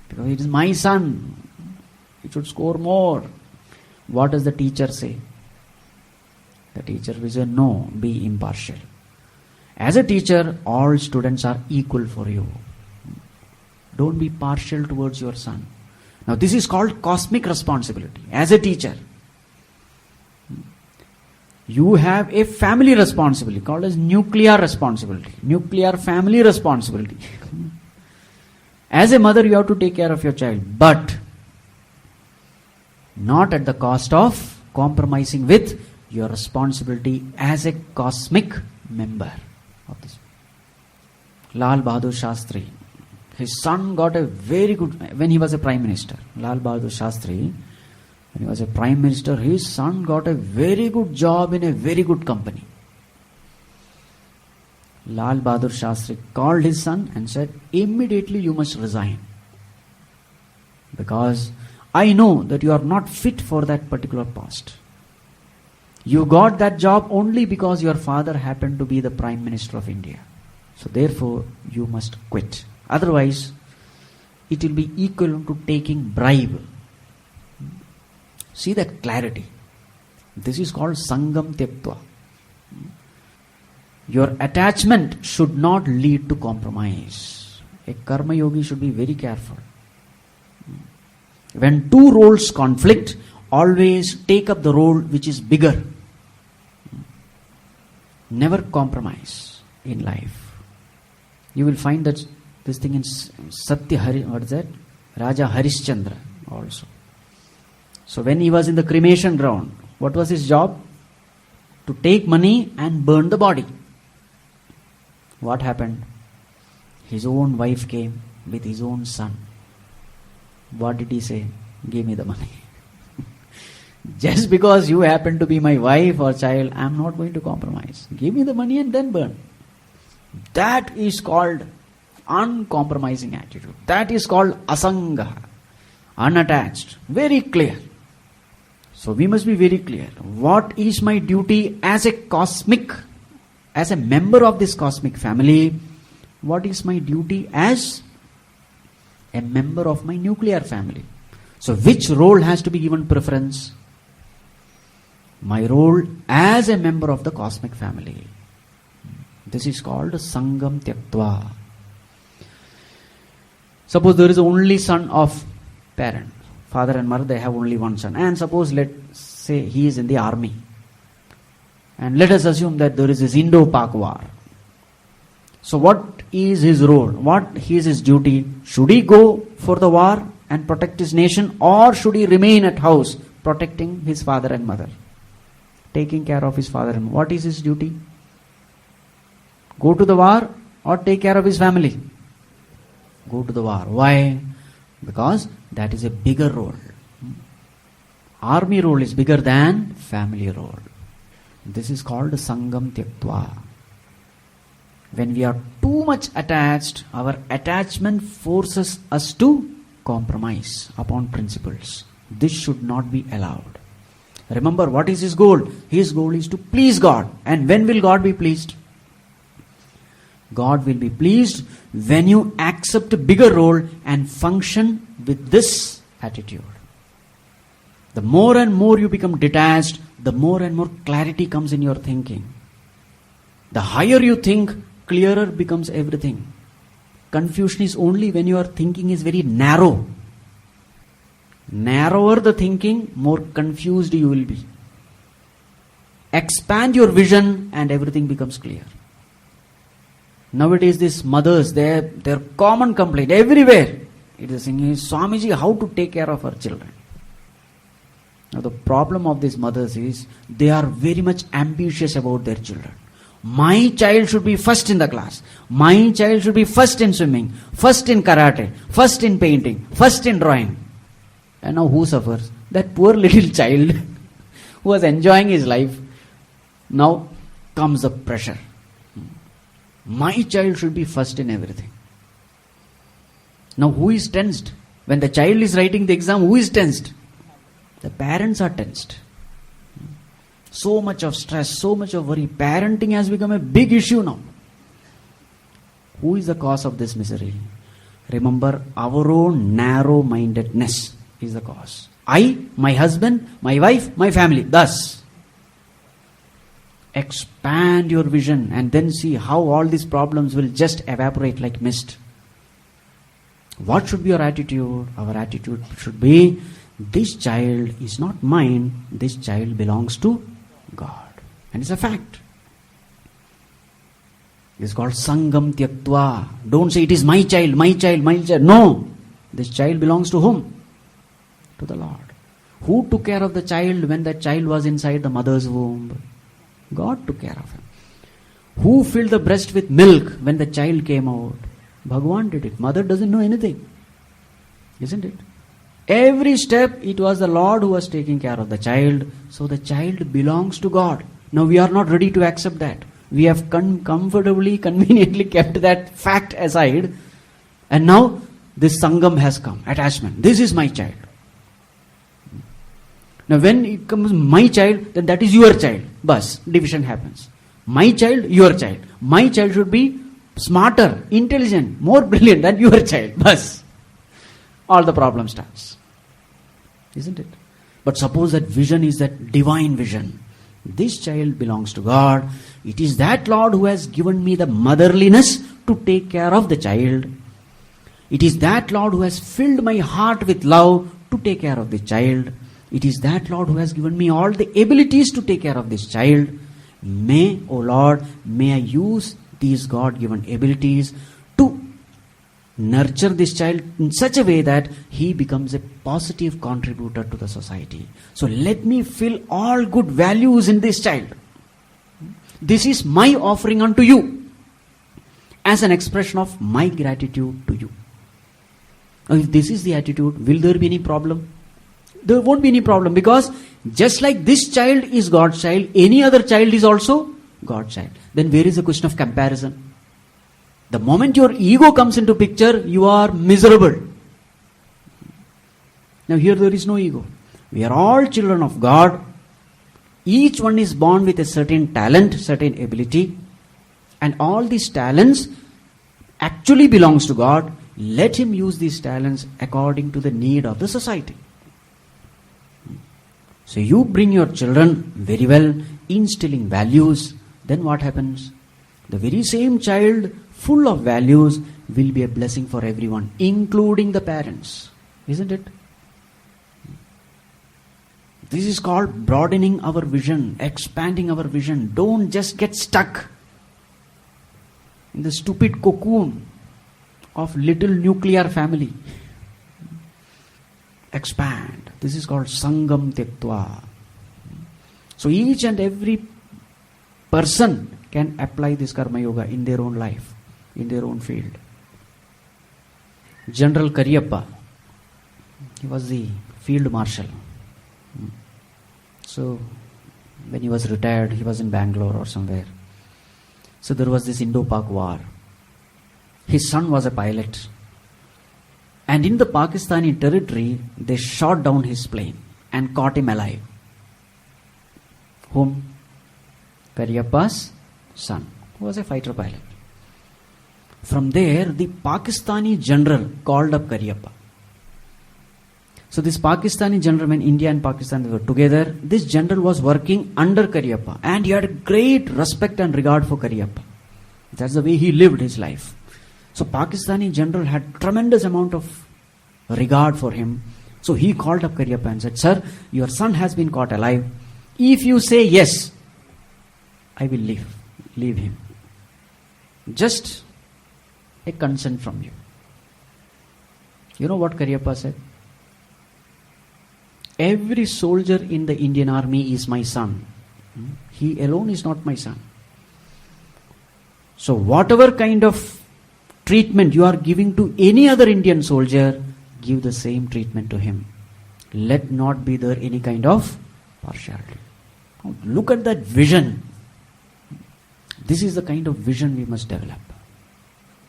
Because it is my son. It should score more. What does the teacher say? The teacher will say, no, be impartial. As a teacher, all students are equal for you. Don't be partial towards your son. Now this is called cosmic responsibility. As a teacher, you have a family responsibility called as nuclear responsibility, nuclear family responsibility. As a mother, you have to take care of your child, but not at the cost of compromising with your responsibility as a cosmic member of this. Lal Bahadur Shastri, his son got a very good, when he was a prime minister, Lal Bahadur Shastri, when he was a prime minister, his son got a very good job in a very good company. Lal Bahadur Shastri called his son and said, immediately you must resign. Because I know that you are not fit for that particular post. You got that job only because your father happened to be the Prime Minister of India. So therefore, you must quit. Otherwise, it will be equal to taking bribe. See that clarity. This is called Sangam Tyaktva. Your attachment should not lead to compromise. A karma yogi should be very careful. When two roles conflict, always take up the role which is bigger. Never compromise in life. You will find that this thing in what is that? Raja Harishchandra also. So when he was in the cremation ground, what was his job? To take money and burn the body. What happened? His own wife came with his own son. What did he say? Give me the money. Just because you happen to be my wife or child, I am not going to compromise. Give me the money and then burn. That is called uncompromising attitude. That is called asanga, unattached. Very clear. So we must be very clear. What is my duty as a cosmic, as a member of this cosmic family? What is my duty as a member of my nuclear family? So which role has to be given preference? My role as a member of the cosmic family. This is called Sangam Tyaktva. Suppose there is only son of parent. Father and mother, they have only one son. And suppose, let's say, he is in the army. And let us assume that there is this Indo-Pak war. So what is his role? What is his duty? Should he go for the war and protect his nation, or should he remain at house protecting his father and mother? Taking care of his father and mother. What is his duty? Go to the war or take care of his family? Go to the war. Why? Because that is a bigger role. Army role is bigger than family role. This is called Sangam Tyaktva. When we are too much attached, our attachment forces us to compromise upon principles. This should not be allowed. Remember, what is his goal? His goal is to please God. And when will God be pleased? God will be pleased when you accept a bigger role and function with this attitude. The more and more you become detached, the more and more clarity comes in your thinking. The higher you think, clearer becomes everything. Confusion is only when your thinking is very narrow. Narrower the thinking, more confused you will be. Expand your vision and everything becomes clear. Nowadays these mothers, their common complaint everywhere, it is saying, Swamiji, how to take care of our children. Now the problem of these mothers is, they are very much ambitious about their children. My child should be first in the class. My child should be first in swimming, first in karate, first in painting, first in drawing. And now who suffers? That poor little child who was enjoying his life. Now comes the pressure. My child should be first in everything. Now who is tensed? When the child is writing the exam, who is tensed? The parents are tensed. So much of stress, so much of worry. Parenting has become a big issue now. Who is the cause of this misery? Remember, our own narrow-mindedness is the cause. I, my husband, my wife, my family. Thus, Expand your vision and then see how all these problems will just evaporate like mist. What should be your attitude? Our attitude should be, this child is not mine, this child belongs to God. And it's a fact. It's called Sangam Tyaktva. Don't say it is my child, my child, my child. No. This child belongs to whom? To the Lord. Who took care of the child when that child was inside the mother's womb? God took care of him. Who filled the breast with milk when the child came out? Bhagavan did it. Mother doesn't know anything. Isn't it? Every step it was the Lord who was taking care of the child. So the child belongs to God. Now we are not ready to accept that. We have comfortably, conveniently kept that fact aside. And now this Sangam has come. Attachment. This is my child. Now when it comes my child, then that is your child. Bas, division happens. My child, your child. My child should be smarter, intelligent, more brilliant than your child. Bas. All the problem starts. Isn't it? But suppose that vision is that divine vision. This child belongs to God. It is that Lord who has given me the motherliness to take care of the child. It is that Lord who has filled my heart with love to take care of the child. It is that Lord who has given me all the abilities to take care of this child. May, O Lord, may I use these God-given abilities to nurture this child in such a way that he becomes a positive contributor to the society. So let me fill all good values in this child. This is my offering unto you as an expression of my gratitude to you. Now, if this is the attitude, will there be any problem? There won't be any problem, because just like this child is God's child, any other child is also God's child. Then where is the question of comparison? The moment your ego comes into picture, you are miserable. Now here there is no ego. We are all children of God. Each one is born with a certain talent, certain ability. And all these talents actually belongs to God. Let Him use these talents according to the need of the society. So you bring your children very well, instilling values. Then what happens? The very same child, full of values, will be a blessing for everyone, including the parents. Isn't it? This is called broadening our vision, expanding our vision. Don't just get stuck in the stupid cocoon of little nuclear family. Expand. This is called Sangam Tyaktva. So each and every person can apply this Karma Yoga in their own life, in their own field. General Kariyappa, he was the field marshal. So when he was retired, he was in Bangalore or somewhere. So there was this Indo-Pak war. His son was a pilot. And in the Pakistani territory, they shot down his plane and caught him alive. Whom? Kariyappa's son, who was a fighter pilot. From there, the Pakistani general called up Kariyappa. So this Pakistani general, when India and Pakistan were together, this general was working under Kariyappa, and he had great respect and regard for Kariyappa. That's the way he lived his life. So Pakistani general had tremendous amount of regard for him. So he called up Kariyappa and said, "Sir, your son has been caught alive. If you say yes, I will leave him. Just a consent from you." You know what Kariyappa said? "Every soldier in the Indian army is my son. He alone is not my son. So whatever kind of treatment you are giving to any other Indian soldier, give the same treatment to him. Let not be there any kind of partiality." Now look at that vision. This is the kind of vision we must develop.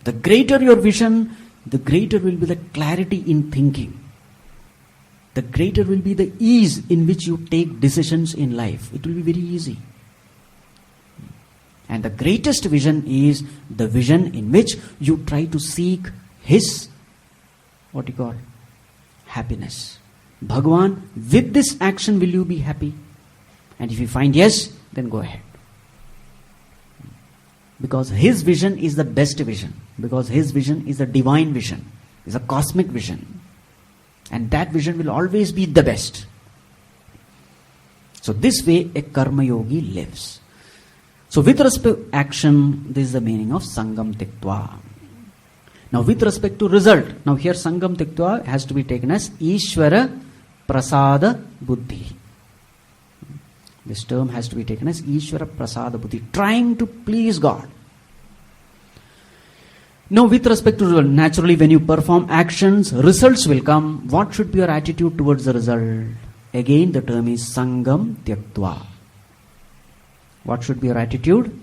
The greater your vision, the greater will be the clarity in thinking. The greater will be the ease in which you take decisions in life. It will be very easy. And the greatest vision is the vision in which you try to seek His, happiness. Bhagavan, with this action will you be happy? And if you find yes, then go ahead. Because his vision is the best vision. Because his vision is a divine vision. Is a cosmic vision. And that vision will always be the best. So this way a karma yogi lives. So with respect to action, this is the meaning of Sangam Tiktva. Now with respect to result, now here Sangam Tiktva has to be taken as Ishvara Prasada Buddhi. This term has to be taken as Ishvara Prasada Buddhi, trying to please God. Now with respect to result, naturally when you perform actions, results will come. What should be your attitude towards the result? Again the term is Sangam Tyaktva. What should be your attitude?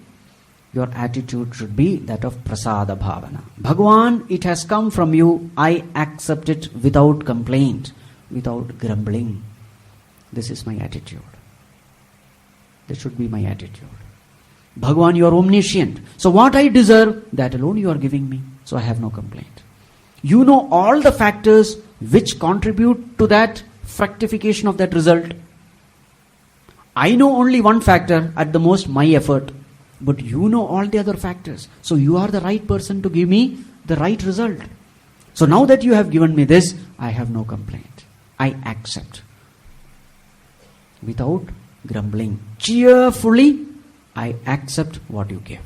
Your attitude should be that of Prasada Bhavana. Bhagwan, it has come from you, I accept it without complaint, without grumbling. This is my attitude. This should be my attitude. Bhagwan, you are omniscient. So what I deserve, that alone you are giving me. So I have no complaint. You know all the factors which contribute to that fructification of that result. I know only one factor, at the most my effort. But you know all the other factors. So you are the right person to give me the right result. So now that you have given me this, I have no complaint. I accept. Without grumbling. Cheerfully, I accept what you give.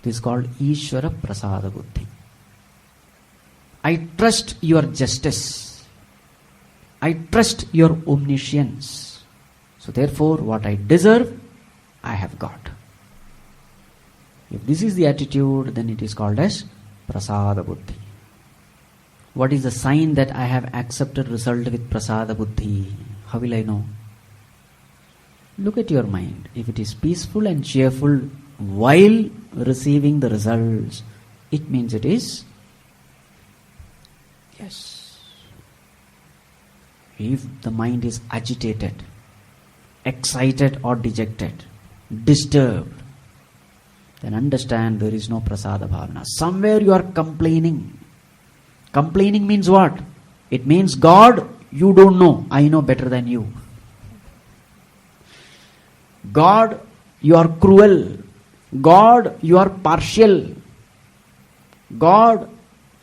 This is called Ishvara Prasada Buddhi. I trust your justice. I trust your omniscience. So therefore, what I deserve, I have got. If this is the attitude, then it is called as Prasada Buddhi. What is the sign that I have accepted result with Prasada Buddhi? How will I know? Look at your mind. If it is peaceful and cheerful while receiving the results, it means it is yes. If the mind is agitated, excited or dejected, disturbed, then understand there is no Prasada Bhavana. Somewhere you are complaining. Complaining means what? It means, God, you don't know. I know better than you. God, you are cruel. God, you are partial. God,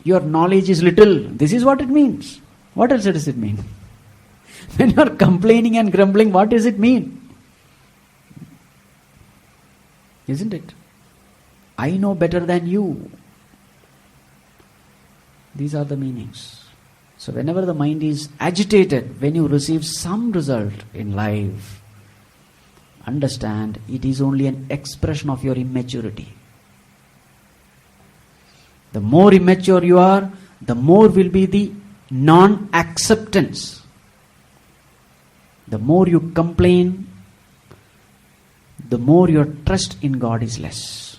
your knowledge is little. This is what it means. What else does it mean? When you are complaining and grumbling, what does it mean? Isn't it? I know better than you. These are the meanings. So whenever the mind is agitated, when you receive some result in life, understand it is only an expression of your immaturity. The more immature you are, the more will be the non-acceptance. The more you complain, the more your trust in God is less.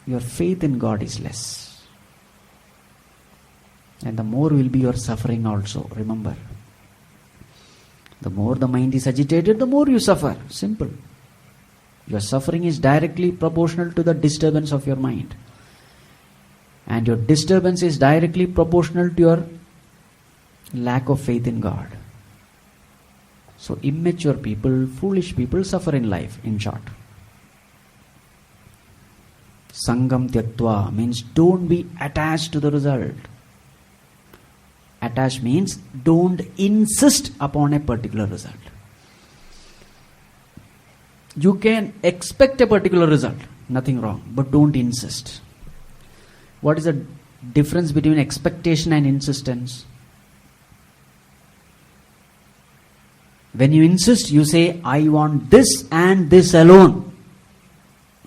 Your faith in God is less. And the more will be your suffering also. Remember. The more the mind is agitated, the more you suffer. Simple. Your suffering is directly proportional to the disturbance of your mind. And your disturbance is directly proportional to your lack of faith in God. So immature people, foolish people suffer in life, in short. Sangam Tyaktva means don't be attached to the result. Attach means don't insist upon a particular result. You can expect a particular result, nothing wrong, but don't insist. What is the difference between expectation and insistence? When you insist, you say, I want this and this alone.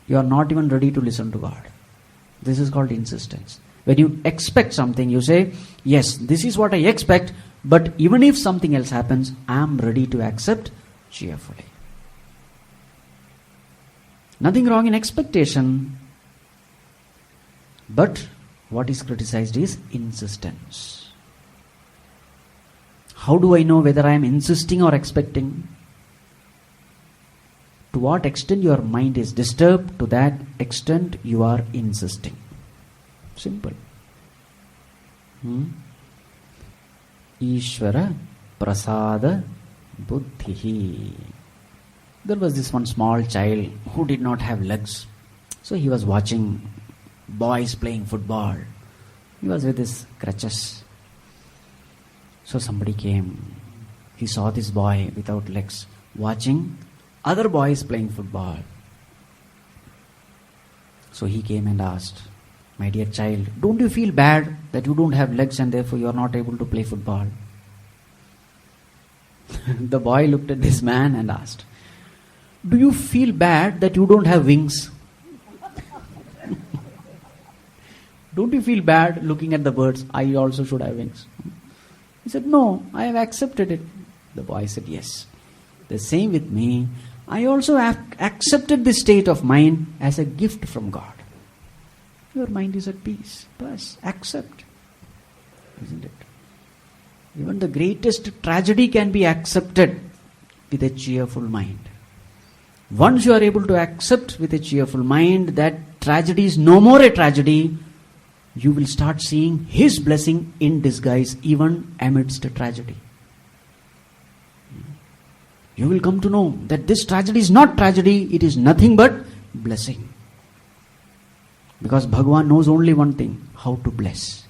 You are not even ready to listen to God. This is called insistence. When you expect something, you say, yes, this is what I expect, but even if something else happens, I am ready to accept cheerfully. Nothing wrong in expectation, but what is criticized is insistence. How do I know whether I am insisting or expecting? To what extent your mind is disturbed, to that extent you are insisting. Simple. Ishvara Prasada Buddhi. There was this one small child who did not have legs. So he was watching boys playing football. He was with his crutches. So somebody came. He saw this boy without legs watching other boys playing football. So he came and asked, "My dear child, don't you feel bad that you don't have legs and therefore you are not able to play football?" The boy looked at this man and asked, "Do you feel bad that you don't have wings?" Don't you feel bad looking at the birds? I also should have wings. He said, "No, I have accepted it." The boy said, "Yes, the same with me. I also have accepted this state of mind as a gift from God." Your mind is at peace. Plus, accept. Isn't it? Even the greatest tragedy can be accepted with a cheerful mind. Once you are able to accept with a cheerful mind that tragedy is no more a tragedy, you will start seeing His blessing in disguise even amidst a tragedy. You will come to know that this tragedy is not tragedy, it is nothing but blessing. Because Bhagavan knows only one thing, how to bless.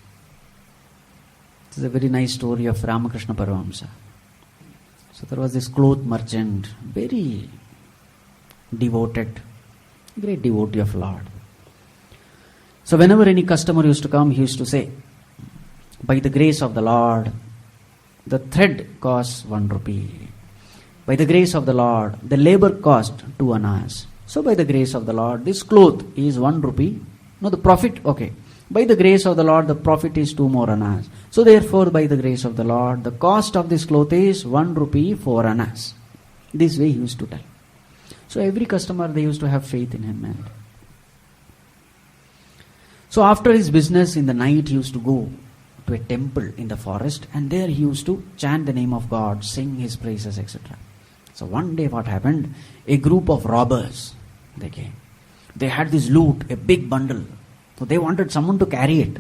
This is a very nice story of Ramakrishna Paramahamsa. So there was this cloth merchant, very devoted, great devotee of Lord. So whenever any customer used to come, he used to say, "By the grace of the Lord, the thread costs 1 rupee. By the grace of the Lord, the labor cost 2 annas. So by the grace of the Lord, this cloth is 1 rupee. No, the profit, okay. By the grace of the Lord, the profit is 2 more annas. So therefore, by the grace of the Lord, the cost of this cloth is 1 rupee 4 annas. This way he used to tell. So every customer, they used to have faith in him. And so after his business in the night, he used to go to a temple in the forest, and there he used to chant the name of God, sing His praises, etc. So one day what happened? A group of robbers, they came. They had this loot, a big bundle. So they wanted someone to carry it.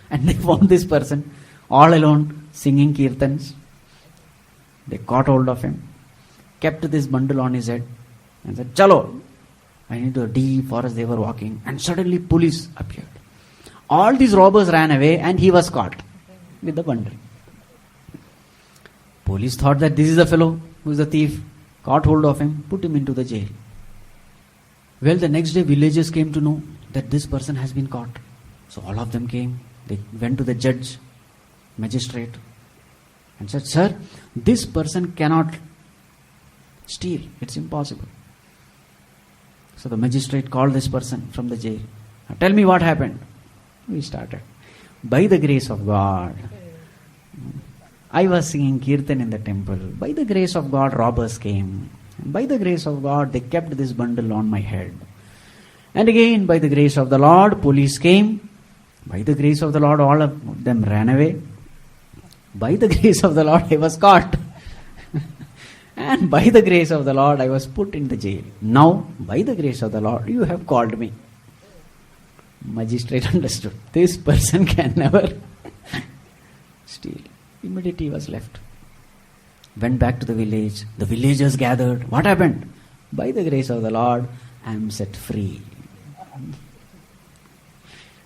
And they found this person all alone singing kirtans. They caught hold of him, kept this bundle on his head and said, "Chalo." And into a deep forest they were walking, and suddenly police appeared. All these robbers ran away and he was caught with the bundle. Police thought that this is the fellow who is a thief, caught hold of him, put him into the jail. Well, the next day villagers came to know that this person has been caught. So all of them came. They went to the judge, magistrate, and said, "Sir, this person cannot steal. It's impossible." So the magistrate called this person from the jail. "Now tell me what happened." We started. "By the grace of God, I was singing kirtan in the temple. By the grace of God, robbers came. And by the grace of God, they kept this bundle on my head. And again, by the grace of the Lord, police came. By the grace of the Lord, all of them ran away. By the grace of the Lord, I was caught. And by the grace of the Lord, I was put in the jail. Now, by the grace of the Lord, you have called me." Magistrate understood. This person can never steal. Immediately he was left. Went back to the village. The villagers gathered. What happened? "By the grace of the Lord, I am set free."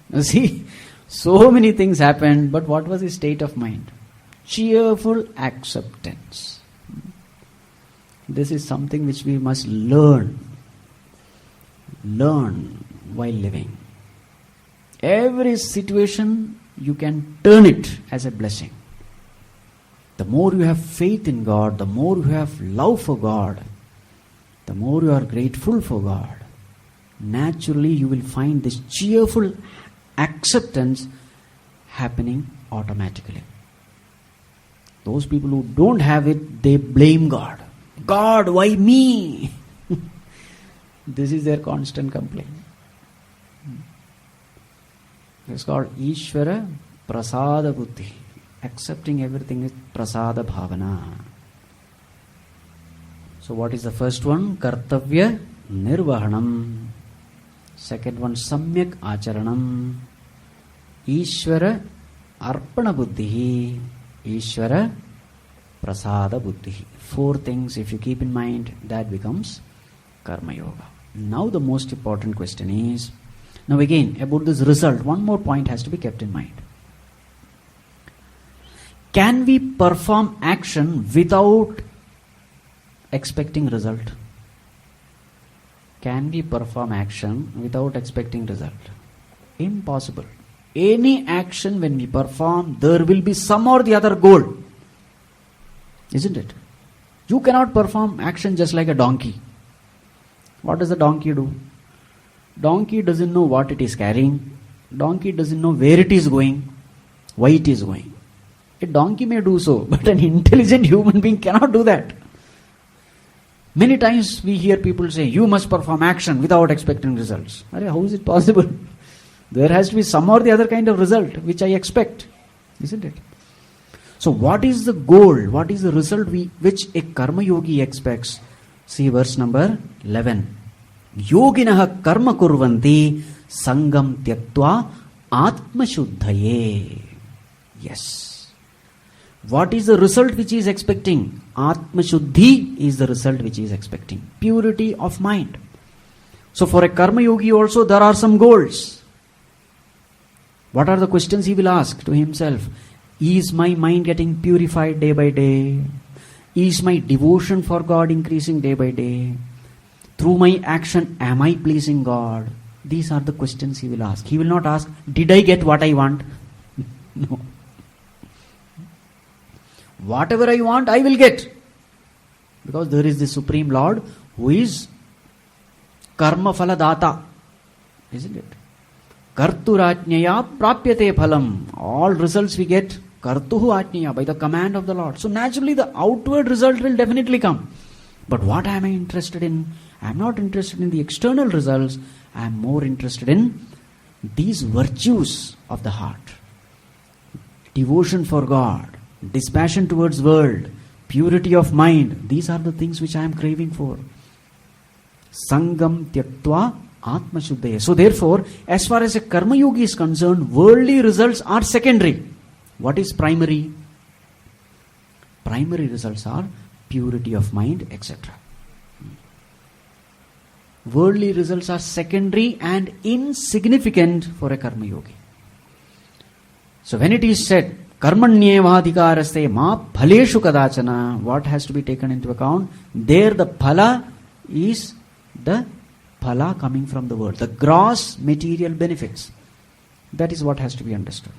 Now see, so many things happened, but what was his state of mind? Cheerful acceptance. This is something which we must learn while living. Every situation, you can turn it as a blessing. The more you have faith in God, the more you have love for God, the more you are grateful for God, naturally you will find this cheerful acceptance happening automatically. Those people who don't have it, they blame God. "God, why me?" This is their constant complaint. It's called Ishvara Prasada Buddhi. Accepting everything is Prasada Bhavana. So what is the first one? Kartavya Nirvahanam. Second one, Samyak Acharanam. Ishvara Arpana Buddhi. Ishvara Prasada Buddhi. 4 things, if you keep in mind, that becomes Karma Yoga. Now the most important question is, now again about this result, one more point has to be kept in mind. Can we perform action without expecting result? Can we perform action without expecting result? Impossible. Any action when we perform, there will be some or the other goal. Isn't it? You cannot perform action just like a donkey. What does the donkey do? Donkey doesn't know what it is carrying. Donkey doesn't know where it is going, why it is going. A donkey may do so, but an intelligent human being cannot do that. Many times we hear people say, you must perform action without expecting results. How is it possible? There has to be some or the other kind of result which I expect. Isn't it? So what is the goal? What is the result which a karma yogi expects? See verse number 11. Yoginaha karma kurvanti sangam tyaktva atma shuddhaye. Yes. What is the result which he is expecting? Atma shuddhi is the result which he is expecting. Purity of mind. So for a karma yogi also there are some goals. What are the questions he will ask to himself? Is my mind getting purified day by day? Is my devotion for God increasing day by day? Through my action, am I pleasing God? These are the questions he will ask. He will not ask, did I get what I want? No. Whatever I want, I will get. Because there is the Supreme Lord who is karma phala data. Isn't it? Karturajñaya prapyate phalam. All results we get kartuhu ajñaya, by the command of the Lord. So naturally the outward result will definitely come. But what am I interested in? I am not interested in the external results. I am more interested in these virtues of the heart. Devotion for God, dispassion towards world, purity of mind. These are the things which I am craving for. Sangam tyaktva atma shuddhaya. So therefore, as far as a karma yogi is concerned, worldly results are secondary. What is primary? Primary results are purity of mind, etc. Worldly results are secondary and insignificant for a karma yogi. So when it is said, karmanyevadhikaraste ma phaleshu kadachana, what has to be taken into account? There the phala is the phala coming from the world, the gross material benefits. That is what has to be understood.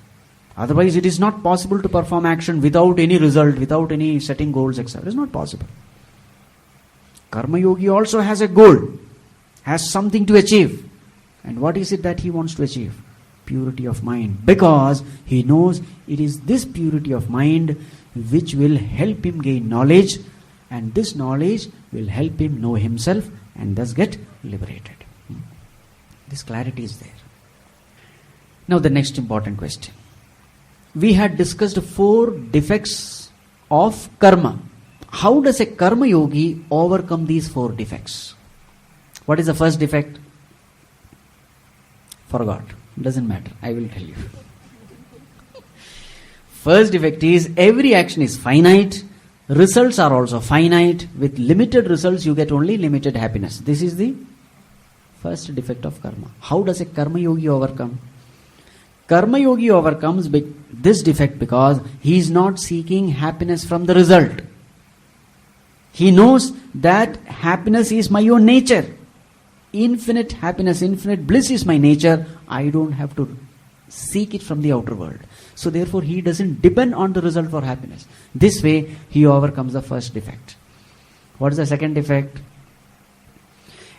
Otherwise it is not possible to perform action without any result, without any setting goals, etc. It is not possible. Karma yogi also has a goal, has something to achieve. And what is it that he wants to achieve? Purity of mind. Because he knows it is this purity of mind which will help him gain knowledge, and this knowledge will help him know himself and thus get liberated. This clarity is there. Now the next important question. We had discussed 4 defects of karma. How does a karma yogi overcome these 4 defects? What is the first defect? Forgot. Doesn't matter. I will tell you. First defect is every action is finite. Results are also finite. With limited results you get only limited happiness. This is the first defect of karma. How does a karma yogi overcome? Karma yogi overcomes this defect because he is not seeking happiness from the result. He knows that happiness is my own nature. Infinite happiness, infinite bliss is my nature. I don't have to seek it from the outer world. So therefore he doesn't depend on the result for happiness. This way he overcomes the first defect. What is the second defect?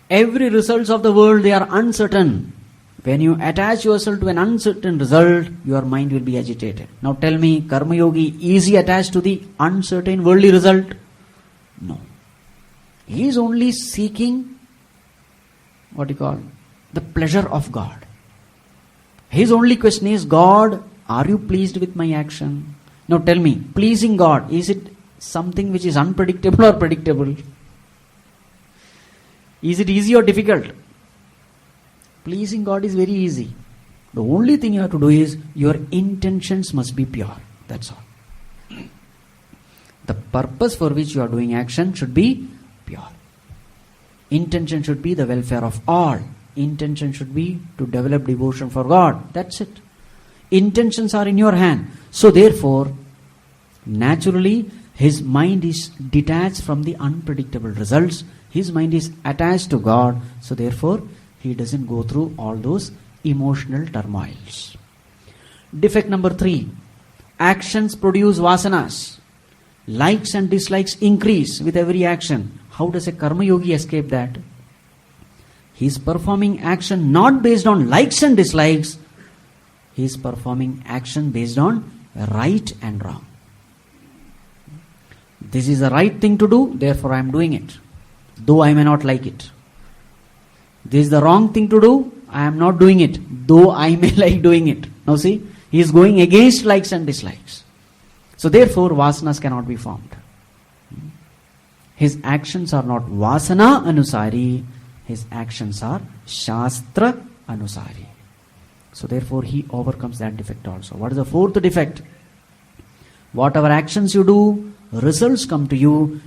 Every results of the world, they are uncertain. When you attach yourself to an uncertain result, your mind will be agitated. Now tell me, karma yogi, is he attached to the uncertain worldly result? No. He is only seeking, the pleasure of God. His only question is, God, are you pleased with my action? Now tell me, pleasing God, is it something which is unpredictable or predictable? Is it easy or difficult? Pleasing God is very easy. The only thing you have to do is, your intentions must be pure. That's all. The purpose for which you are doing action should be pure. Intention should be the welfare of all. Intention should be to develop devotion for God. That's it. Intentions are in your hand. So therefore, naturally, his mind is detached from the unpredictable results. His mind is attached to God. So therefore, he doesn't go through all those emotional turmoils. Defect number 3. Actions produce vasanas. Likes and dislikes increase with every action. How does a karma yogi escape that? He is performing action not based on likes and dislikes. He is performing action based on right and wrong. This is the right thing to do, therefore I am doing it, though I may not like it. This is the wrong thing to do, I am not doing it, though I may like doing it. Now see, he is going against likes and dislikes. So therefore, vasanas cannot be formed. His actions are not vasana anusari, his actions are shastra anusari. So therefore, he overcomes that defect also. What is the 4th defect? Whatever actions you do, results come to you,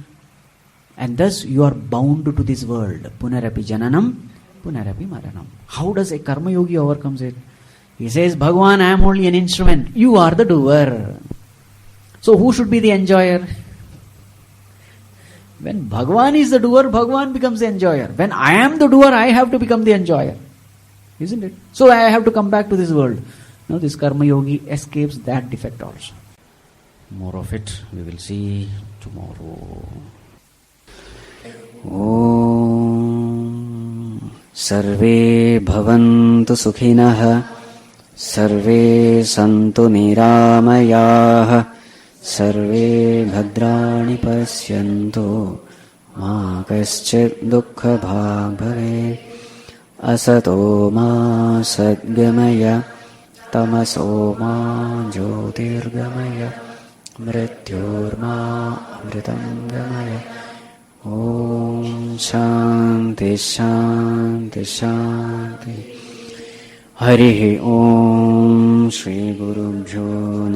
and thus you are bound to this world. Punarapi jananam, punarapi maranam. How does a karma yogi overcomes it? He says, Bhagavan, I am only an instrument. You are the doer. So who should be the enjoyer? When Bhagavan is the doer, Bhagavan becomes the enjoyer. When I am the doer, I have to become the enjoyer. Isn't it? So I have to come back to this world. Now this karma yogi escapes that defect also. More of it we will see tomorrow. Om Sarve Bhavantu Sukhinah Sarve Santu Niramayah Sarve Bhadrani Pasyantu Ma Kaschit Dukkha Bhag Bhave Asato Ma Sadgamaya Tamaso Ma Jyotirgamaya Mrityorma Amritam Gamaya. Om Shanti Shanti Shanti. Harihi Om Shri Gurubhyo